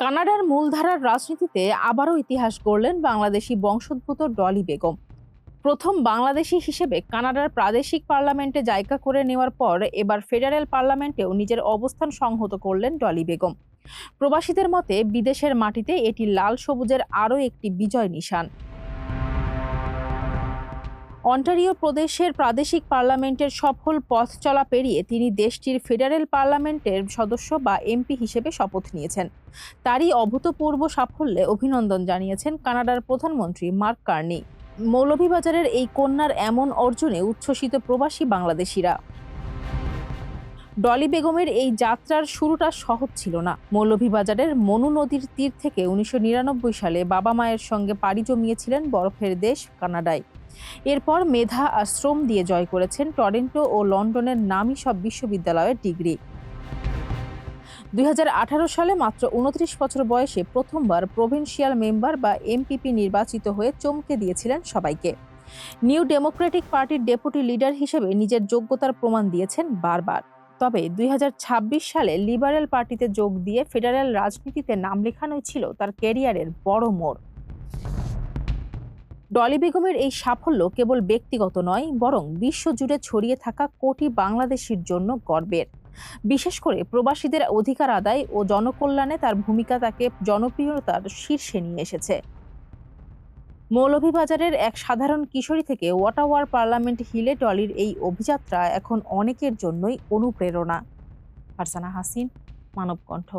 কানাডার মূলধারার রাজনীতিতে আবারও ইতিহাস গড়লেন বাংলাদেশি বংশোদ্ভূত ডলি বেগম। প্রথম বাংলাদেশি হিসেবে কানাডার প্রাদেশিক পার্লামেন্টে জায়গা করে নেওয়ার পর এবার ফেডারেল পার্লামেন্টেও নিজের অবস্থান সংহত করলেন ডলি বেগম। প্রবাসীদের মতে বিদেশের মাটিতে এটি লাল সবুজের আরও একটি বিজয় নিশান। অন্টারিও প্রদেশের প্রাদেশিক পার্লামেন্টের সফল পথ চলা পেরিয়ে তিনি দেশটির ফেডারেল পার্লামেন্টের সদস্য বা এমপি হিসেবে শপথ নিয়েছেন। তারই অভূতপূর্ব সাফল্যে অভিনন্দন জানিয়েছেন কানাডার প্রধানমন্ত্রী মার্ক কার্নি। মৌলভীবাজারের এই কন্যার এমন অর্জনে উচ্ছ্বসিত প্রবাসী বাংলাদেশিরা। ডলি বেগমের এই যাত্রার শুরুটা সহজ ছিল না। মৌলভীবাজারের মনু নদীর তীর থেকে 1999 সালে বাবা মায়ের সঙ্গে পাড়ি জমিয়েছিলেন বরফের দেশ কানাডায়। এরপর মেধা আর শ্রম দিয়ে জয় করেছেন টরন্টো ও লন্ডনের নামী সব বিশ্ববিদ্যালয়ের ডিগ্রি। 2018 সালে মাত্র 29 বছর বয়সে প্রথমবার প্রভিন্সিয়াল মেম্বার বা এমপিপি নির্বাচিত হয়ে চমকে দিয়েছিলেন সবাইকে। নিউ ডেমোক্রেটিক পার্টির ডেপুটি লিডার হিসেবে নিজের যোগ্যতার প্রমাণ দিয়েছেন বারবার। তবে 2026 সালে লিবারেল পার্টিতে যোগ দিয়ে ফেডারেল রাজনীতিতে নাম লেখানোই ছিল তার ক্যারিয়ারের বড় মোড়। ডলি বেগমের এই সাফল্য কেবল ব্যক্তিগত নয়, বরং বিশ্বজুড়ে ছড়িয়ে থাকা কোটি বাংলাদেশির জন্য গর্বের। বিশেষ করে প্রবাসীদের অধিকার আদায় ও জনকল্যাণে তার ভূমিকা তাকে জনপ্রিয়তার শীর্ষে নিয়ে এসেছে। মৌলভীবাজারের এক সাধারণ কিশোরী থেকে ওয়াটাওয়ার পার্লামেন্ট হিলে ডলির এই অভিযাত্রা এখন অনেকের জন্যই অনুপ্রেরণা। ফারজানা হাসিন, মানবকণ্ঠ।